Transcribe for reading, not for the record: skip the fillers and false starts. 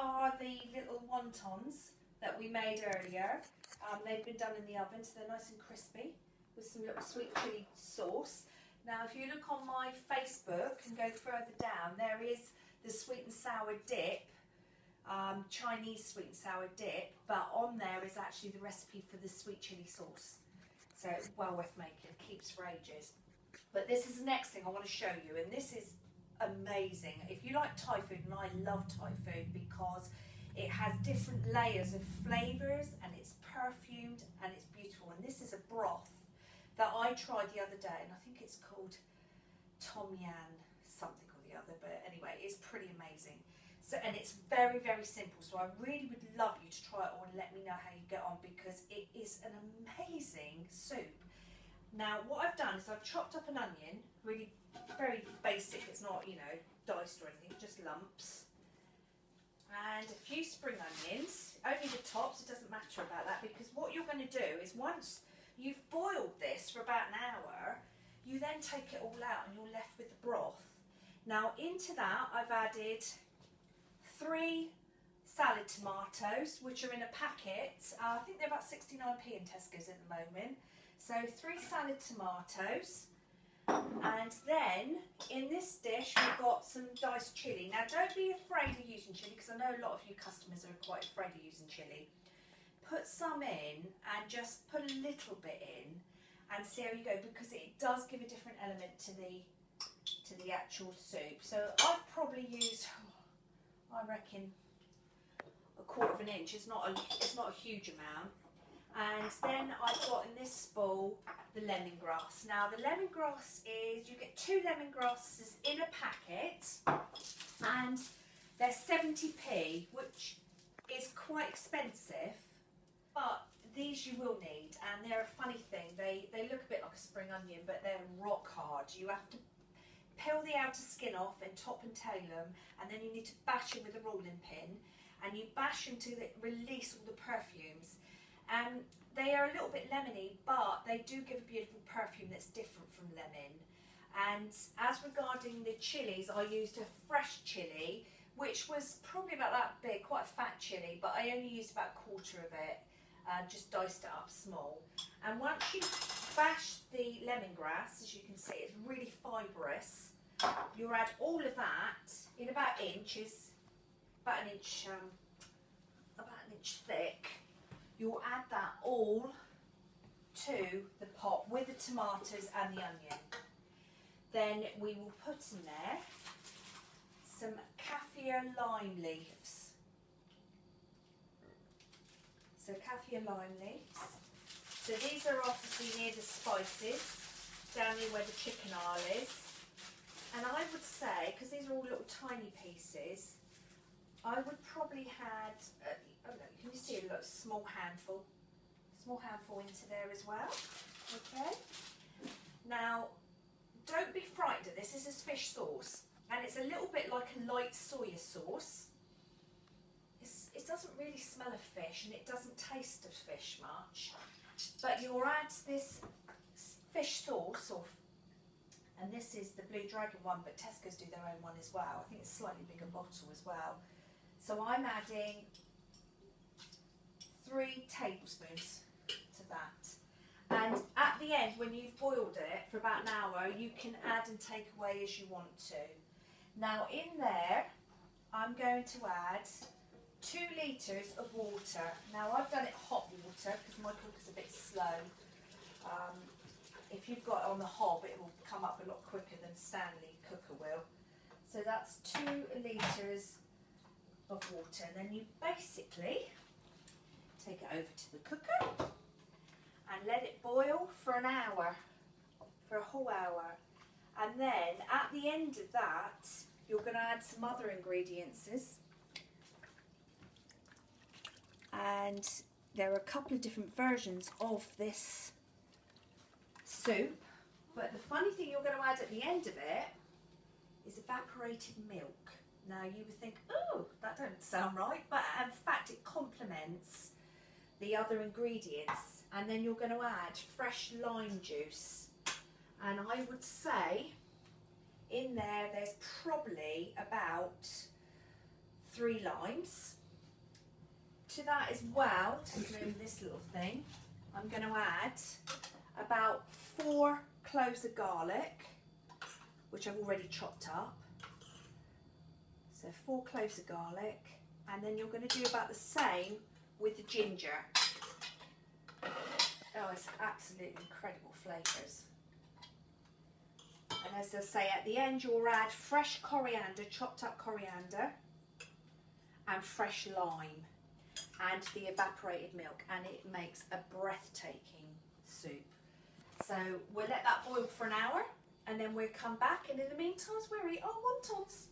are the little wontons that we made earlier. They've been done in the oven, so they're nice and crispy with some little sweet chilli sauce. Now, if you look on my Facebook and go further down, there is the sweet and sour dip, Chinese sweet and sour dip, but on there is actually the recipe for the sweet chilli sauce. So it's well worth making, keeps for ages. But this is the next thing I want to show you, and this is amazing. If you like Thai food, and I love Thai food because it has different layers of flavours and it's perfumed and it's beautiful. And this is a broth that I tried the other day, and I think it's called Tom Yan something or the other, but anyway, it's pretty amazing. So, and it's very, very simple, so I really would love you to try it all and let me know how you get on, because it is an amazing soup. Now, what I've done is I've chopped up an onion, really very basic, it's not, you know, diced or anything, just lumps. And a few spring onions, only the tops, it doesn't matter about that, because what you're going to do is once you've boiled this for about an hour, you then take it all out and you're left with the broth. Now, into that I've added 3 salad tomatoes, which are in a packet. I think they're about 69p in Tesco's at the moment. So 3 salad tomatoes, and then in this dish we've got some diced chilli. Now, don't be afraid of using chilli, because I know a lot of you customers are quite afraid of using chilli. Put some in and just put a little bit in and see how you go, because it does give a different element to the actual soup. So I've probably used, I reckon, a 1/4 inch. It's not a huge amount. And then I've got in this bowl the lemongrass. Now, the lemongrass is, you get 2 lemongrasses in a packet, and they're 70p, which is quite expensive, but these you will need. And they're a funny thing, they look a bit like a spring onion, but they're rock hard. You have to peel the outer skin off and top and tail them, and then you need to bash them with a rolling pin, and you bash them to release all the perfumes. They are a little bit lemony, but they do give a beautiful perfume that's different from lemon. And as regarding the chilies, I used a fresh chili, which was probably about that big, quite a fat chili, but I only used about 1/4 of it, just diced it up small. And once you bash the lemongrass, as you can see, it's really fibrous. You'll add all of that in about inches, about an inch thick. You'll add that all to the pot with the tomatoes and the onion. Then we will put in there some kaffir lime leaves. So kaffir lime leaves. So these are obviously near the spices, down near where the chicken aisle is. And I would say, because these are all little tiny pieces, I would probably had, can you see a little small handful into there as well. Okay. Now, don't be frightened of this. This is fish sauce, and it's a little bit like a light soya sauce. It doesn't really smell of fish, and it doesn't taste of fish much. But you'll add this fish sauce, and this is the Blue Dragon one, but Tesco's do their own one as well. I think it's a slightly bigger bottle as well. So I'm adding 3 tablespoons to that. And at the end, when you've boiled it for about an hour, you can add and take away as you want to. Now, in there, I'm going to add 2 litres of water. Now, I've done it hot water because my cooker's a bit slow. If you've got it on the hob, it will come up a lot quicker than Stanley cooker will. So that's 2 litres of water, and then you basically take it over to the cooker and let it boil for an hour, for a whole hour. And then at the end of that, you're going to add some other ingredients. And there are a couple of different versions of this soup, but the funny thing you're going to add at the end of it is evaporated milk. Now, you would think, oh, that doesn't sound right, but in fact it complements the other ingredients. And then you're going to add fresh lime juice, and I would say in there's probably about 3 limes. To that as well, taking over this little thing, I'm going to add about 4 cloves of garlic, which I've already chopped up. So 4 cloves of garlic, and then you're going to do about the same with the ginger. Oh, it's absolutely incredible flavours. And as I say, at the end you'll add fresh coriander, chopped up coriander, and fresh lime, and the evaporated milk, and it makes a breathtaking soup. So we'll let that boil for an hour, and then we'll come back, and in the meantime we'll eat our wontons.